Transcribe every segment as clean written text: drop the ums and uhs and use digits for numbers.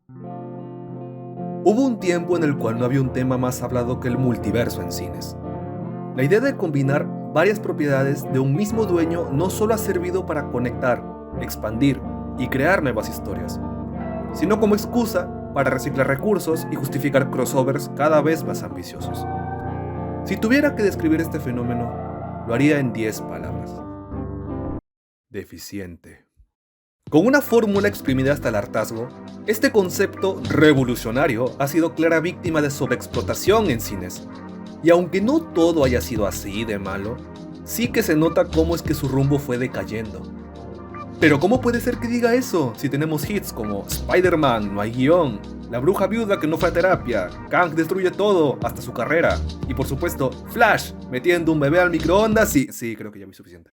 Hubo un tiempo en el cual no había un tema más hablado que el multiverso en cines. La idea de combinar varias propiedades de un mismo dueño no solo ha servido para conectar, expandir y crear nuevas historias, sino como excusa para reciclar recursos y justificar crossovers cada vez más ambiciosos. Si tuviera que describir este fenómeno, lo haría en 10 palabras. Deficiente. Con una fórmula exprimida hasta el hartazgo, este concepto revolucionario ha sido clara víctima de sobreexplotación en cines. Y aunque no todo haya sido así de malo, sí que se nota cómo es que su rumbo fue decayendo. Pero ¿cómo puede ser que diga eso si tenemos hits como Spider-Man, no hay guión, La bruja viuda que no fue a terapia, Kang destruye todo, hasta su carrera, y por supuesto, Flash metiendo un bebé al microondas? Sí, creo que ya vi suficiente.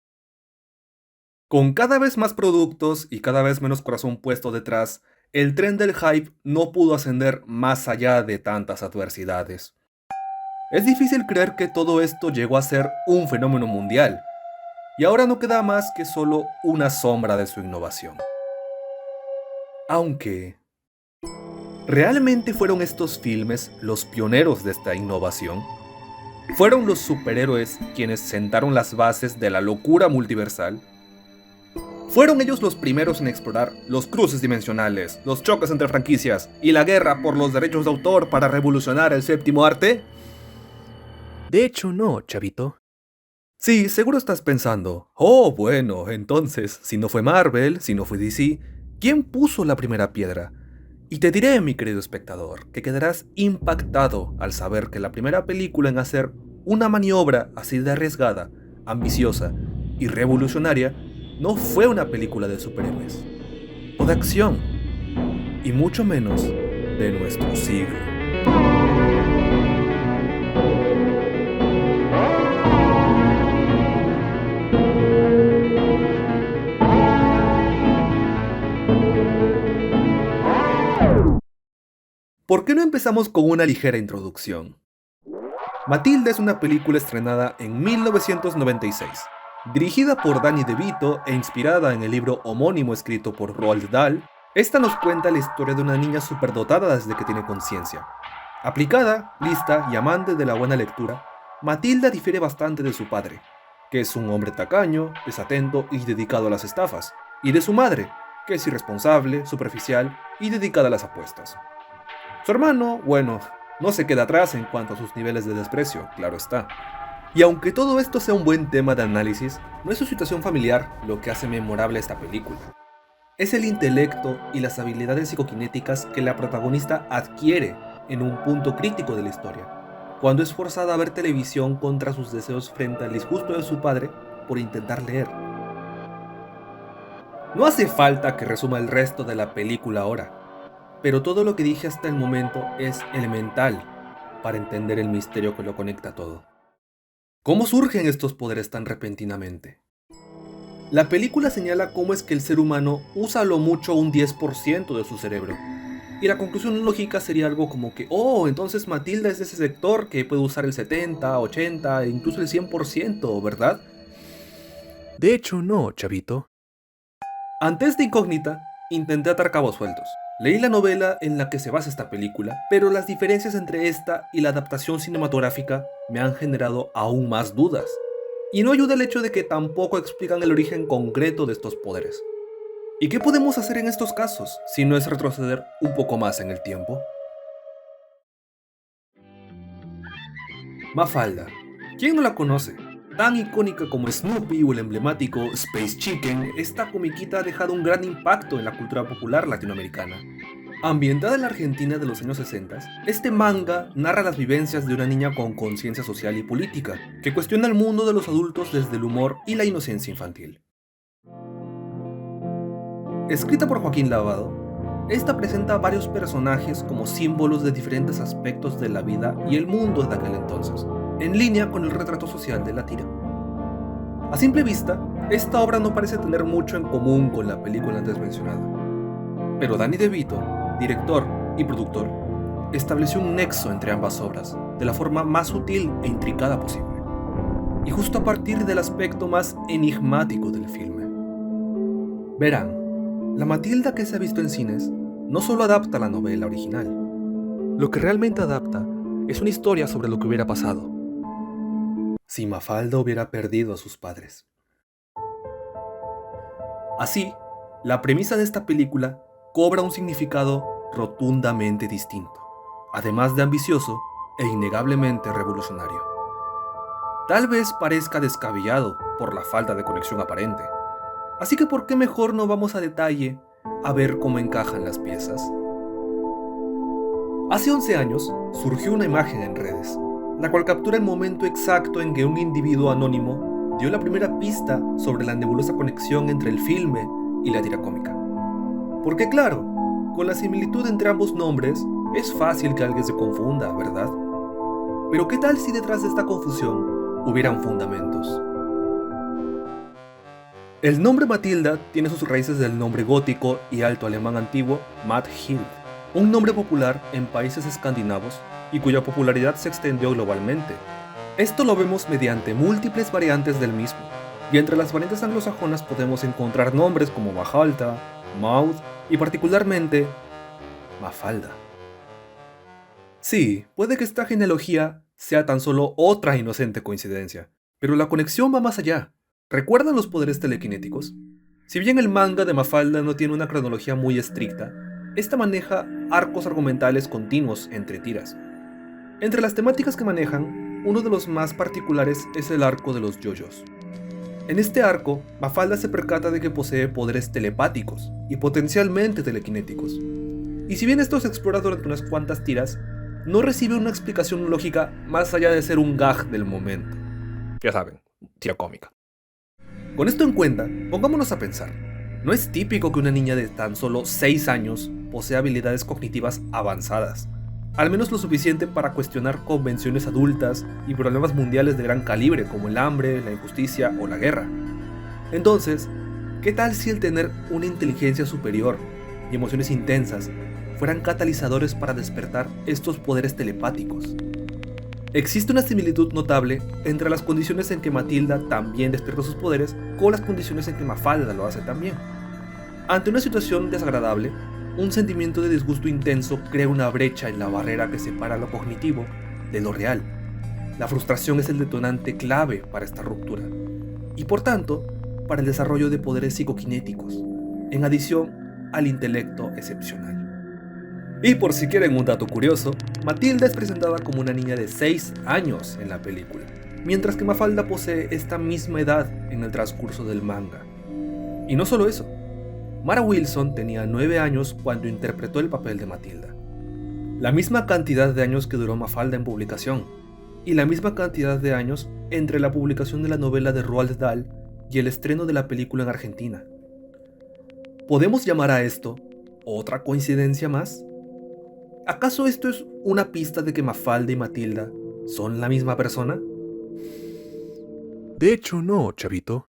Con cada vez más productos y cada vez menos corazón puesto detrás, el tren del hype no pudo ascender más allá de tantas adversidades. Es difícil creer que todo esto llegó a ser un fenómeno mundial, y ahora no queda más que solo una sombra de su innovación. Aunque, ¿realmente fueron estos filmes los pioneros de esta innovación? ¿Fueron los superhéroes quienes sentaron las bases de la locura multiversal? ¿Fueron ellos los primeros en explorar los cruces dimensionales, los choques entre franquicias y la guerra por los derechos de autor para revolucionar el séptimo arte? De hecho, no, chavito. Sí, seguro estás pensando, oh, bueno, entonces, si no fue Marvel, si no fue DC, ¿quién puso la primera piedra? Y te diré, mi querido espectador, que quedarás impactado al saber que la primera película en hacer una maniobra así de arriesgada, ambiciosa y revolucionaria no fue una película de superhéroes, o de acción, y mucho menos de nuestro siglo. ¿Por qué no empezamos con una ligera introducción? Matilda es una película estrenada en 1996, dirigida por Danny DeVito e inspirada en el libro homónimo escrito por Roald Dahl. Esta nos cuenta la historia de una niña superdotada desde que tiene conciencia. Aplicada, lista y amante de la buena lectura, Matilda difiere bastante de su padre, que es un hombre tacaño, desatento y dedicado a las estafas, y de su madre, que es irresponsable, superficial y dedicada a las apuestas. Su hermano, bueno, no se queda atrás en cuanto a sus niveles de desprecio, claro está. Y aunque todo esto sea un buen tema de análisis, no es su situación familiar lo que hace memorable esta película. Es el intelecto y las habilidades psicoquinéticas que la protagonista adquiere en un punto crítico de la historia, cuando es forzada a ver televisión contra sus deseos frente al disgusto de su padre por intentar leer. No hace falta que resuma el resto de la película ahora, pero todo lo que dije hasta el momento es elemental para entender el misterio que lo conecta todo. ¿Cómo surgen estos poderes tan repentinamente? La película señala cómo es que el ser humano usa a lo mucho un 10% de su cerebro. Y la conclusión lógica sería algo como que, oh, entonces Matilda es de ese sector que puede usar el 70, 80 e incluso el 100%, ¿verdad? De hecho, no, chavito. Ante esta incógnita, intenté atar cabos sueltos. Leí la novela en la que se basa esta película, pero las diferencias entre esta y la adaptación cinematográfica me han generado aún más dudas. Y no ayuda el hecho de que tampoco explican el origen concreto de estos poderes. ¿Y qué podemos hacer en estos casos, si no es retroceder un poco más en el tiempo? Mafalda. ¿Quién no la conoce? Tan icónica como Snoopy o el emblemático Space Chicken, esta comiquita ha dejado un gran impacto en la cultura popular latinoamericana. Ambientada en la Argentina de los años 60, este manga narra las vivencias de una niña con conciencia social y política, que cuestiona el mundo de los adultos desde el humor y la inocencia infantil. Escrita por Joaquín Lavado, esta presenta a varios personajes como símbolos de diferentes aspectos de la vida y el mundo de aquel entonces, en línea con el retrato social de la tira. A simple vista, esta obra no parece tener mucho en común con la película antes mencionada. Pero Danny DeVito, director y productor, estableció un nexo entre ambas obras, de la forma más sutil e intricada posible, y justo a partir del aspecto más enigmático del filme. Verán, la Matilda que se ha visto en cines no solo adapta la novela original. Lo que realmente adapta es una historia sobre lo que hubiera pasado si Mafalda hubiera perdido a sus padres. Así, la premisa de esta película cobra un significado rotundamente distinto, además de ambicioso e innegablemente revolucionario. Tal vez parezca descabellado por la falta de conexión aparente, así que ¿por qué mejor no vamos a detalle a ver cómo encajan las piezas? Hace 11 años surgió una imagen en redes, la cual captura el momento exacto en que un individuo anónimo dio la primera pista sobre la nebulosa conexión entre el filme y la tira cómica. Porque claro, con la similitud entre ambos nombres, es fácil que alguien se confunda, ¿verdad? Pero ¿qué tal si detrás de esta confusión hubieran fundamentos? El nombre Matilda tiene sus raíces del nombre gótico y alto alemán antiguo Mathild, un nombre popular en países escandinavos y cuya popularidad se extendió globalmente. Esto lo vemos mediante múltiples variantes del mismo, y entre las variantes anglosajonas podemos encontrar nombres como Majalta, Maud y particularmente Mafalda. Sí, puede que esta genealogía sea tan solo otra inocente coincidencia, pero la conexión va más allá. ¿Recuerdan los poderes telequinéticos? Si bien el manga de Mafalda no tiene una cronología muy estricta, esta maneja arcos argumentales continuos entre tiras. Entre las temáticas que manejan, uno de los más particulares es el arco de los yoyos. En este arco, Mafalda se percata de que posee poderes telepáticos y potencialmente telequinéticos. Y si bien esto se explora durante unas cuantas tiras, no recibe una explicación lógica más allá de ser un gag del momento. Ya saben, tira cómica. Con esto en cuenta, pongámonos a pensar. No es típico que una niña de tan solo 6 años posea habilidades cognitivas avanzadas, al menos lo suficiente para cuestionar convenciones adultas y problemas mundiales de gran calibre como el hambre, la injusticia o la guerra. Entonces, ¿qué tal si el tener una inteligencia superior y emociones intensas fueran catalizadores para despertar estos poderes telepáticos? Existe una similitud notable entre las condiciones en que Matilda también despierta sus poderes con las condiciones en que Mafalda lo hace también. Ante una situación desagradable, un sentimiento de disgusto intenso crea una brecha en la barrera que separa lo cognitivo de lo real. La frustración es el detonante clave para esta ruptura, y por tanto, para el desarrollo de poderes psicoquinéticos, en adición al intelecto excepcional. Y por si quieren un dato curioso, Matilda es presentada como una niña de 6 años en la película, mientras que Mafalda posee esta misma edad en el transcurso del manga. Y no solo eso, Mara Wilson tenía 9 años cuando interpretó el papel de Matilda. La misma cantidad de años que duró Mafalda en publicación, y la misma cantidad de años entre la publicación de la novela de Roald Dahl y el estreno de la película en Argentina. ¿Podemos llamar a esto otra coincidencia más? ¿Acaso esto es una pista de que Mafalda y Matilda son la misma persona? De hecho, no, chavito.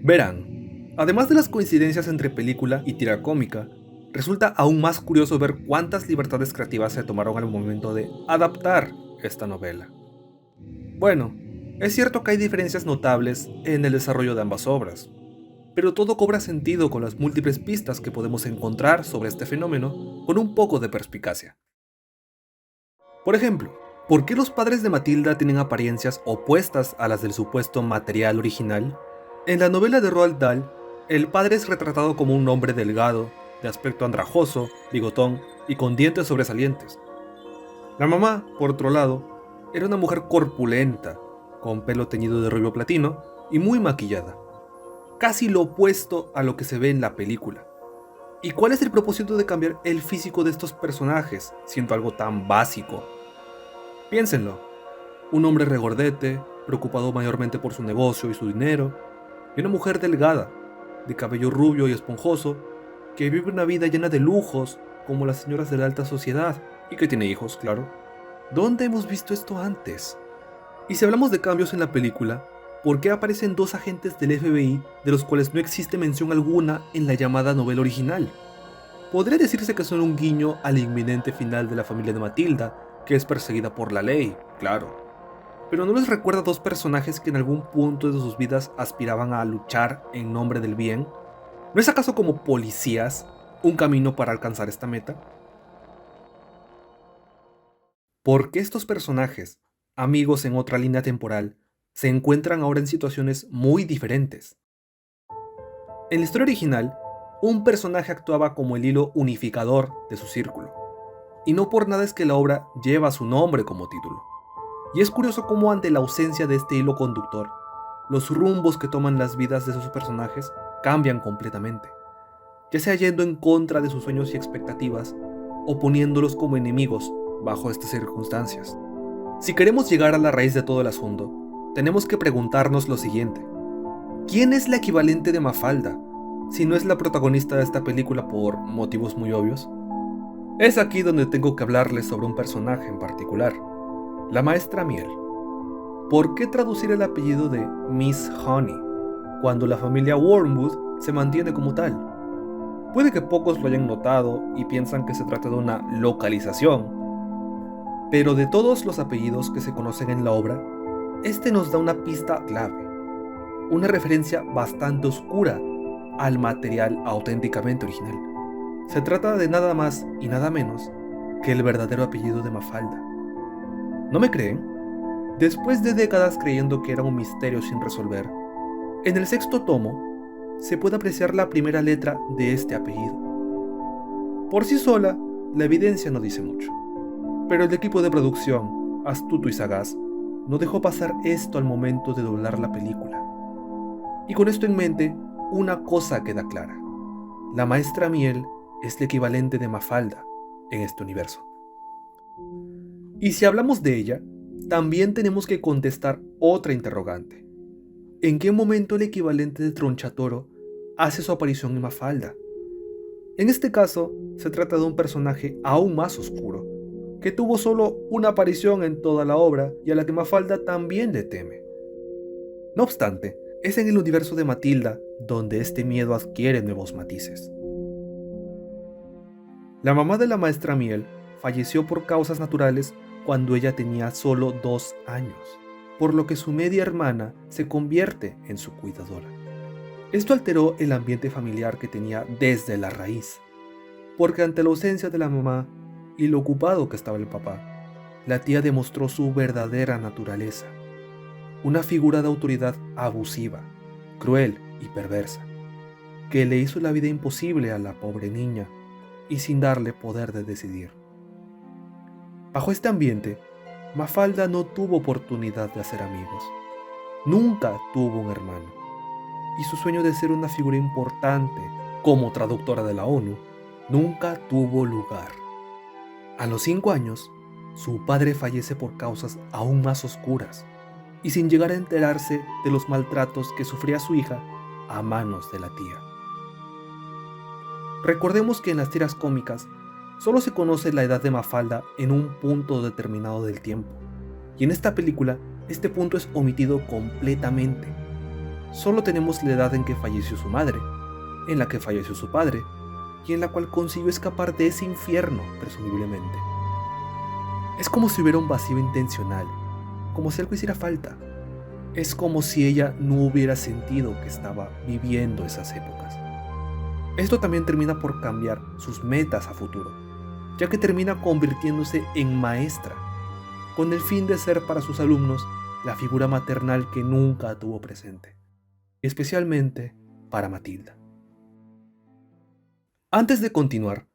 Verán, además de las coincidencias entre película y tira cómica, resulta aún más curioso ver cuántas libertades creativas se tomaron al momento de adaptar esta novela. Bueno, es cierto que hay diferencias notables en el desarrollo de ambas obras, pero todo cobra sentido con las múltiples pistas que podemos encontrar sobre este fenómeno con un poco de perspicacia. Por ejemplo, ¿por qué los padres de Matilda tienen apariencias opuestas a las del supuesto material original? En la novela de Roald Dahl, el padre es retratado como un hombre delgado, de aspecto andrajoso, bigotón y con dientes sobresalientes. La mamá, por otro lado, era una mujer corpulenta, con pelo teñido de rubio platino y muy maquillada. Casi lo opuesto a lo que se ve en la película. ¿Y cuál es el propósito de cambiar el físico de estos personajes, siendo algo tan básico? Piénsenlo, un hombre regordete, preocupado mayormente por su negocio y su dinero, y una mujer delgada, de cabello rubio y esponjoso, que vive una vida llena de lujos, como las señoras de la alta sociedad, y que tiene hijos, claro. ¿Dónde hemos visto esto antes? Y si hablamos de cambios en la película, ¿por qué aparecen 2 agentes del FBI de los cuales no existe mención alguna en la llamada novela original? Podría decirse que son un guiño al inminente final de la familia de Matilda, que es perseguida por la ley, claro. Pero ¿no les recuerda a 2 personajes que en algún punto de sus vidas aspiraban a luchar en nombre del bien? ¿No es acaso como policías un camino para alcanzar esta meta? ¿Por qué estos personajes, amigos en otra línea temporal, se encuentran ahora en situaciones muy diferentes? En la historia original, un personaje actuaba como el hilo unificador de su círculo, y no por nada es que la obra lleva su nombre como título. Y es curioso cómo ante la ausencia de este hilo conductor, los rumbos que toman las vidas de esos personajes cambian completamente, ya sea yendo en contra de sus sueños y expectativas, o poniéndolos como enemigos bajo estas circunstancias. Si queremos llegar a la raíz de todo el asunto, tenemos que preguntarnos lo siguiente: ¿quién es la equivalente de Mafalda, si no es la protagonista de esta película por motivos muy obvios? Es aquí donde tengo que hablarles sobre un personaje en particular, la maestra Miel. ¿Por qué traducir el apellido de Miss Honey, cuando la familia Wormwood se mantiene como tal? Puede que pocos lo hayan notado y piensan que se trata de una localización, pero de todos los apellidos que se conocen en la obra, este nos da una pista clave, una referencia bastante oscura al material auténticamente original. Se trata de nada más y nada menos que el verdadero apellido de Mafalda. ¿No me creen? Después de décadas creyendo que era un misterio sin resolver, en el 6º tomo se puede apreciar la primera letra de este apellido. Por sí sola, la evidencia no dice mucho, pero el equipo de producción, astuto y sagaz, no dejó pasar esto al momento de doblar la película. Y con esto en mente, una cosa queda clara: la maestra Miel es el equivalente de Mafalda en este universo. Y si hablamos de ella, también tenemos que contestar otra interrogante: ¿en qué momento el equivalente de Tronchatoro hace su aparición en Mafalda? En este caso, se trata de un personaje aún más oscuro, que tuvo solo una aparición en toda la obra y a la que Mafalda también le teme. No obstante, es en el universo de Matilda donde este miedo adquiere nuevos matices. La mamá de la maestra Miel falleció por causas naturales cuando ella tenía solo 2 años, por lo que su media hermana se convierte en su cuidadora. Esto alteró el ambiente familiar que tenía desde la raíz, porque ante la ausencia de la mamá y lo ocupado que estaba el papá, la tía demostró su verdadera naturaleza, una figura de autoridad abusiva, cruel y perversa, que le hizo la vida imposible a la pobre niña y sin darle poder de decidir. Bajo este ambiente, Mafalda no tuvo oportunidad de hacer amigos. Nunca tuvo un hermano. Y su sueño de ser una figura importante como traductora de la ONU nunca tuvo lugar. A los 5 años, su padre fallece por causas aún más oscuras y sin llegar a enterarse de los maltratos que sufría su hija a manos de la tía. Recordemos que en las tiras cómicas solo se conoce la edad de Mafalda en un punto determinado del tiempo, y en esta película este punto es omitido completamente. Solo tenemos la edad en que falleció su madre, en la que falleció su padre, y en la cual consiguió escapar de ese infierno, presumiblemente. Es como si hubiera un vacío intencional, como si algo hiciera falta. Es como si ella no hubiera sentido que estaba viviendo esas épocas. Esto también termina por cambiar sus metas a futuro, ya que termina convirtiéndose en maestra, con el fin de ser para sus alumnos la figura maternal que nunca tuvo presente, especialmente para Matilda. Antes de continuar,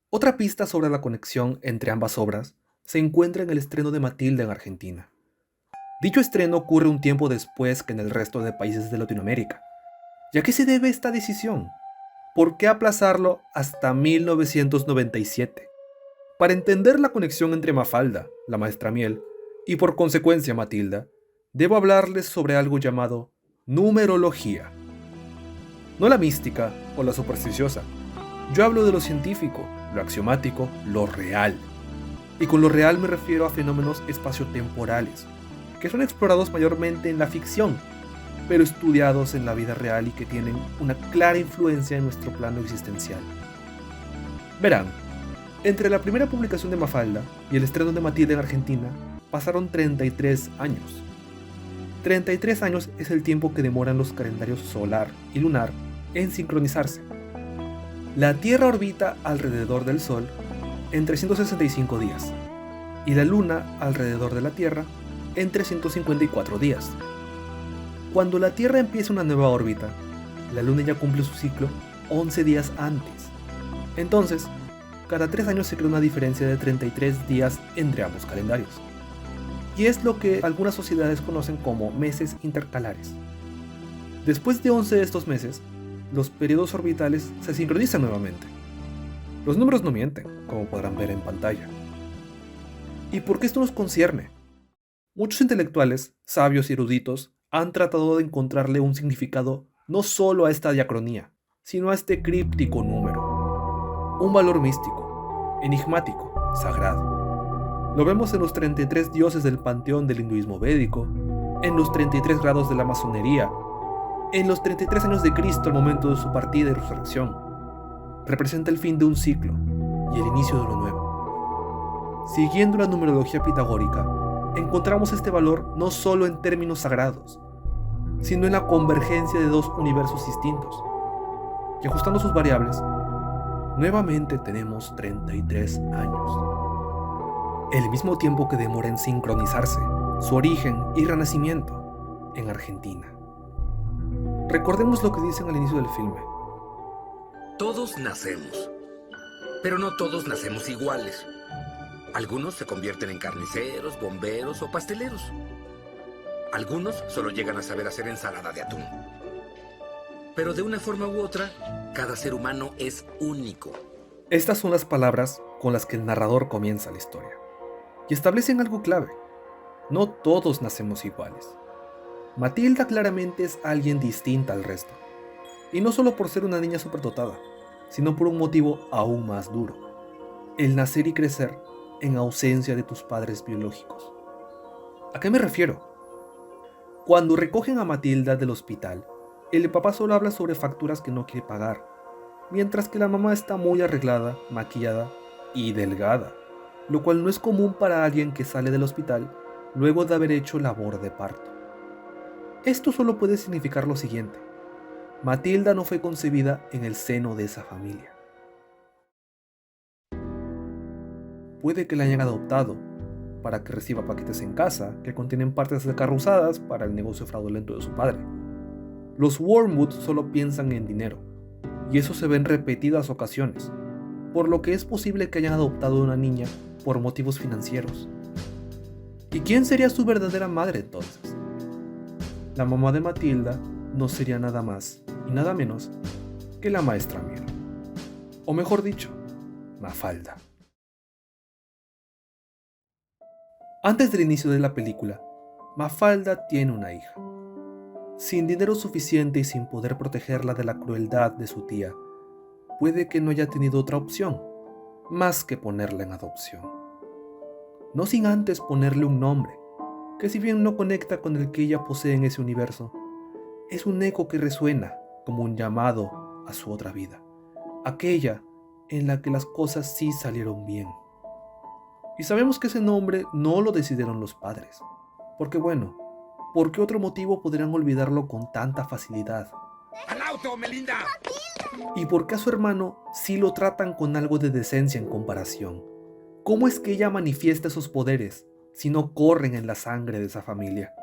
otra pista sobre la conexión entre ambas obras se encuentra en el estreno de Matilda en Argentina. Dicho estreno ocurre un tiempo después que en el resto de países de Latinoamérica. ¿Y a qué se debe esta decisión? ¿Por qué aplazarlo hasta 1997? Para entender la conexión entre Mafalda, la maestra Miel, y por consecuencia Matilda, debo hablarles sobre algo llamado numerología. No la mística o la supersticiosa. Yo hablo de lo científico, lo axiomático, lo real. Y con lo real me refiero a fenómenos espaciotemporales, que son explorados mayormente en la ficción, pero estudiados en la vida real y que tienen una clara influencia en nuestro plano existencial. Verán, entre la primera publicación de Mafalda y el estreno de Matilda en Argentina, pasaron 33 años. 33 años es el tiempo que demoran los calendarios solar y lunar en sincronizarse. La Tierra orbita alrededor del Sol en 365 días y la Luna alrededor de la Tierra en 354 días. Cuando la Tierra empieza una nueva órbita, la Luna ya cumple su ciclo 11 días antes. Entonces, cada 3 años se crea una diferencia de 33 días entre ambos calendarios. Y es lo que algunas sociedades conocen como meses intercalares. Después de 11 de estos meses, los periodos orbitales se sincronizan nuevamente. Los números no mienten, como podrán ver en pantalla. ¿Y por qué esto nos concierne? Muchos intelectuales, sabios y eruditos han tratado de encontrarle un significado no solo a esta diacronía, sino a este críptico número. Un valor místico, enigmático, sagrado. Lo vemos en los 33 dioses del panteón del hinduismo védico, en los 33 grados de la masonería, en los 33 años de Cristo al momento de su partida y resurrección. Representa el fin de un ciclo y el inicio de lo nuevo. Siguiendo la numerología pitagórica, encontramos este valor no solo en términos sagrados, sino en la convergencia de dos universos distintos. Y ajustando sus variables, nuevamente tenemos 33 años. El mismo tiempo que demora en sincronizarse su origen y renacimiento en Argentina. Recordemos lo que dicen al inicio del filme. Todos nacemos, pero no todos nacemos iguales. Algunos se convierten en carniceros, bomberos o pasteleros. Algunos solo llegan a saber hacer ensalada de atún. Pero de una forma u otra, cada ser humano es único. Estas son las palabras con las que el narrador comienza la historia. Y establecen algo clave. No todos nacemos iguales. Matilda claramente es alguien distinta al resto. Y no solo por ser una niña superdotada, sino por un motivo aún más duro. El nacer y crecer en ausencia de tus padres biológicos. ¿A qué me refiero? Cuando recogen a Matilda del hospital, el papá solo habla sobre facturas que no quiere pagar, mientras que la mamá está muy arreglada, maquillada y delgada, lo cual no es común para alguien que sale del hospital luego de haber hecho labor de parto. Esto solo puede significar lo siguiente: Matilda no fue concebida en el seno de esa familia. Puede que la hayan adoptado para que reciba paquetes en casa que contienen partes descarruzadas para el negocio fraudulento de su padre. Los Wormwood solo piensan en dinero, y eso se ve en repetidas ocasiones, por lo que es posible que hayan adoptado a una niña por motivos financieros. ¿Y quién sería su verdadera madre entonces? La mamá de Matilda no sería nada más y nada menos que la maestra Miel. O mejor dicho, Mafalda. Antes del inicio de la película, Mafalda tiene una hija. Sin dinero suficiente y sin poder protegerla de la crueldad de su tía, puede que no haya tenido otra opción, más que ponerla en adopción. No sin antes ponerle un nombre, que si bien no conecta con el que ella posee en ese universo, es un eco que resuena como un llamado a su otra vida, aquella en la que las cosas sí salieron bien. Y sabemos que ese nombre no lo decidieron los padres, porque bueno, ¿por qué otro motivo podrían olvidarlo con tanta facilidad? ¡Al auto, Melinda! ¿Y por qué a su hermano sí lo tratan con algo de decencia en comparación? ¿Cómo es que ella manifiesta esos poderes si no corren en la sangre de esa familia?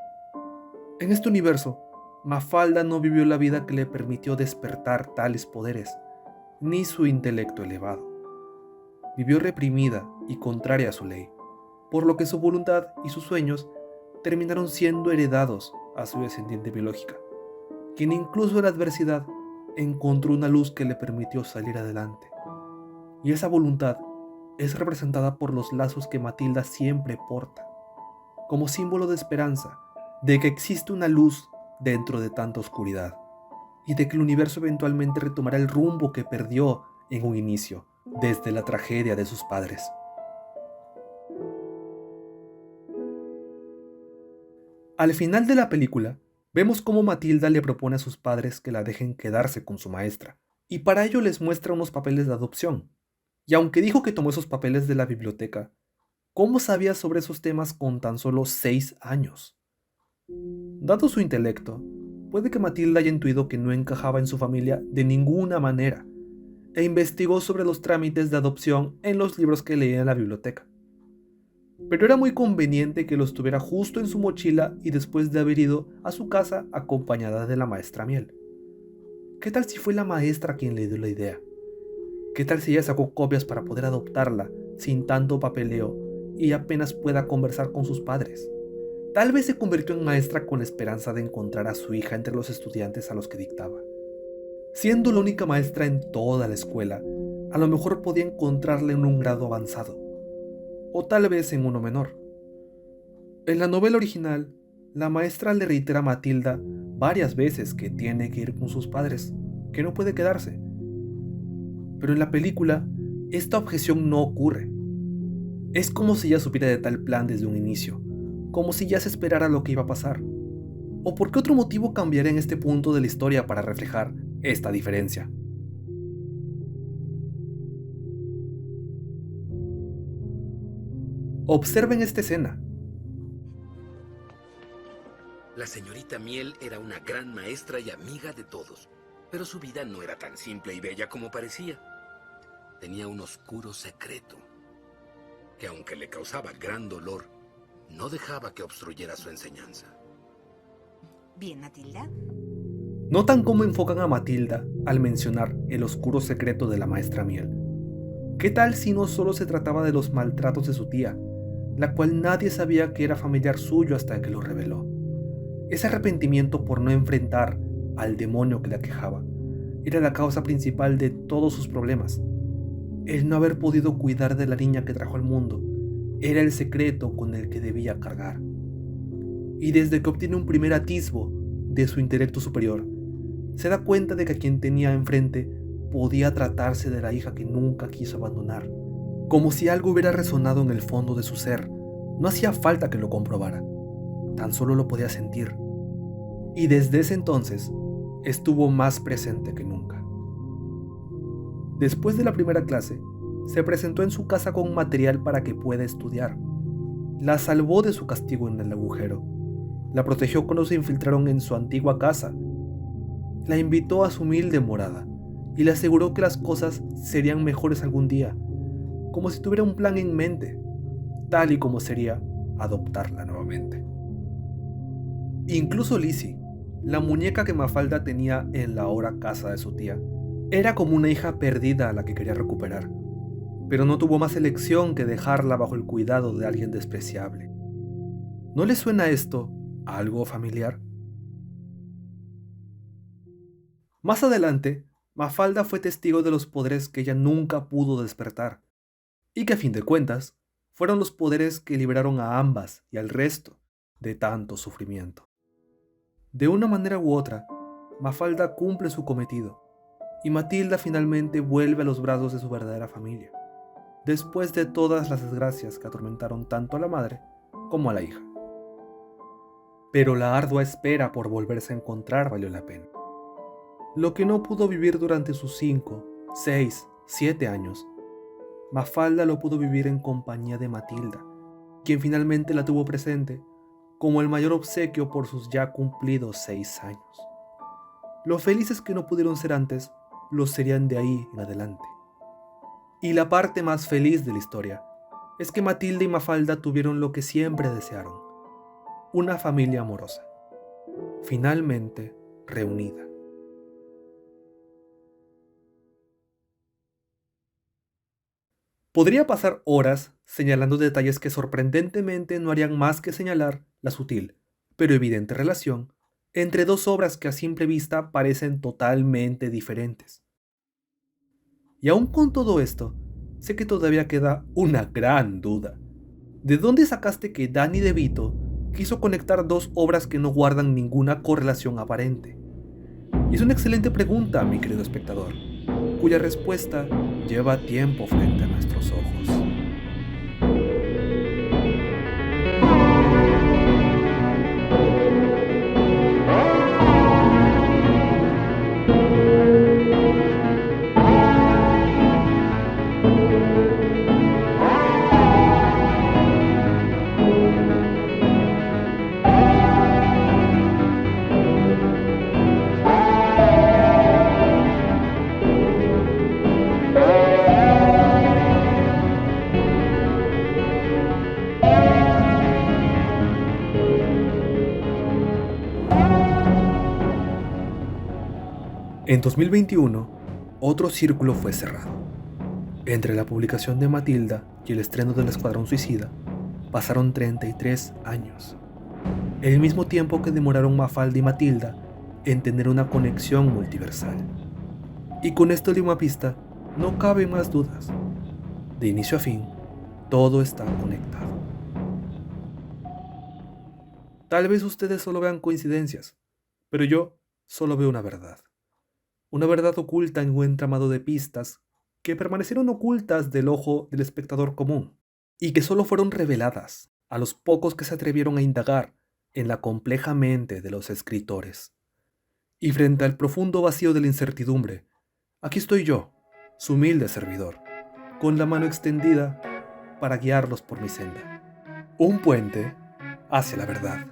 En este universo, Mafalda no vivió la vida que le permitió despertar tales poderes, ni su intelecto elevado. Vivió reprimida y contraria a su ley, por lo que su voluntad y sus sueños terminaron siendo heredados a su descendiente biológica, quien incluso en la adversidad encontró una luz que le permitió salir adelante. Y esa voluntad es representada por los lazos que Matilda siempre porta, como símbolo de esperanza, de que existe una luz dentro de tanta oscuridad, y de que el universo eventualmente retomará el rumbo que perdió en un inicio, desde la tragedia de sus padres. Al final de la película, vemos cómo Matilda le propone a sus padres que la dejen quedarse con su maestra, y para ello les muestra unos papeles de adopción. Y aunque dijo que tomó esos papeles de la biblioteca, ¿cómo sabía sobre esos temas con tan solo 6 años? Dado su intelecto, puede que Matilda haya intuido que no encajaba en su familia de ninguna manera, e investigó sobre los trámites de adopción en los libros que leía en la biblioteca. Pero era muy conveniente que los tuviera justo en su mochila y después de haber ido a su casa acompañada de la maestra Miel. ¿Qué tal si fue la maestra quien le dio la idea? ¿Qué tal si ella sacó copias para poder adoptarla sin tanto papeleo y apenas pueda conversar con sus padres? Tal vez se convirtió en maestra con la esperanza de encontrar a su hija entre los estudiantes a los que dictaba. Siendo la única maestra en toda la escuela, a lo mejor podía encontrarla en un grado avanzado, o tal vez en uno menor. En la novela original, la maestra le reitera a Matilda varias veces que tiene que ir con sus padres, que no puede quedarse. Pero en la película, esta objeción no ocurre. Es como si ya supiera de tal plan desde un inicio, como si ya se esperara lo que iba a pasar. ¿O por qué otro motivo cambiaré en este punto de la historia para reflejar esta diferencia? Observen esta escena. La señorita Miel era una gran maestra y amiga de todos, pero su vida no era tan simple y bella como parecía. Tenía un oscuro secreto, que aunque le causaba gran dolor, no dejaba que obstruyera su enseñanza. Bien, Matilda. ¿Notan cómo enfocan a Matilda al mencionar el oscuro secreto de la maestra Miel? ¿Qué tal si no solo se trataba de los maltratos de su tía, la cual nadie sabía que era familiar suyo hasta que lo reveló? Ese arrepentimiento por no enfrentar al demonio que la aquejaba era la causa principal de todos sus problemas. El no haber podido cuidar de la niña que trajo al mundo era el secreto con el que debía cargar. Y desde que obtiene un primer atisbo de su intelecto superior, se da cuenta de que a quien tenía enfrente podía tratarse de la hija que nunca quiso abandonar. Como si algo hubiera resonado en el fondo de su ser. No hacía falta que lo comprobara, tan solo lo podía sentir. Y desde ese entonces estuvo más presente que nunca. Después de la primera clase, se presentó en su casa con material para que pueda estudiar. La salvó de su castigo en el agujero. La protegió cuando se infiltraron en su antigua casa. La invitó a su humilde morada y le aseguró que las cosas serían mejores algún día, como si tuviera un plan en mente, tal y como sería adoptarla nuevamente. Incluso Lizzie, la muñeca que Mafalda tenía en la ahora casa de su tía, era como una hija perdida a la que quería recuperar, pero no tuvo más elección que dejarla bajo el cuidado de alguien despreciable. ¿No le suena esto a algo familiar? Más adelante, Mafalda fue testigo de los poderes que ella nunca pudo despertar, y que a fin de cuentas, fueron los poderes que liberaron a ambas y al resto de tanto sufrimiento. De una manera u otra, Mafalda cumple su cometido, y Matilda finalmente vuelve a los brazos de su verdadera familia, después de todas las desgracias que atormentaron tanto a la madre como a la hija. Pero la ardua espera por volverse a encontrar valió la pena. Lo que no pudo vivir durante sus 5, 6, 7 años, Mafalda lo pudo vivir en compañía de Matilda, quien finalmente la tuvo presente como el mayor obsequio por sus ya cumplidos 6 años. Lo felices que no pudieron ser antes, lo serían de ahí en adelante. Y la parte más feliz de la historia es que Matilda y Mafalda tuvieron lo que siempre desearon: una familia amorosa, finalmente reunida. Podría pasar horas señalando detalles que sorprendentemente no harían más que señalar la sutil, pero evidente relación entre dos obras que a simple vista parecen totalmente diferentes. Y aún con todo esto, sé que todavía queda una gran duda. ¿De dónde sacaste que Danny DeVito quiso conectar dos obras que no guardan ninguna correlación aparente? Y es una excelente pregunta, mi querido espectador, cuya respuesta lleva tiempo frente a nuestros ojos. En 2021, otro círculo fue cerrado. Entre la publicación de Matilda y el estreno del Escuadrón Suicida, pasaron 33 años. El mismo tiempo que demoraron Mafalda y Matilda en tener una conexión multiversal. Y con esta última pista, no caben más dudas. De inicio a fin, todo está conectado. Tal vez ustedes solo vean coincidencias, pero yo solo veo una verdad. Una verdad oculta en un entramado de pistas que permanecieron ocultas del ojo del espectador común y que solo fueron reveladas a los pocos que se atrevieron a indagar en la compleja mente de los escritores. Y frente al profundo vacío de la incertidumbre, aquí estoy yo, su humilde servidor, con la mano extendida para guiarlos por mi senda. Un puente hacia la verdad.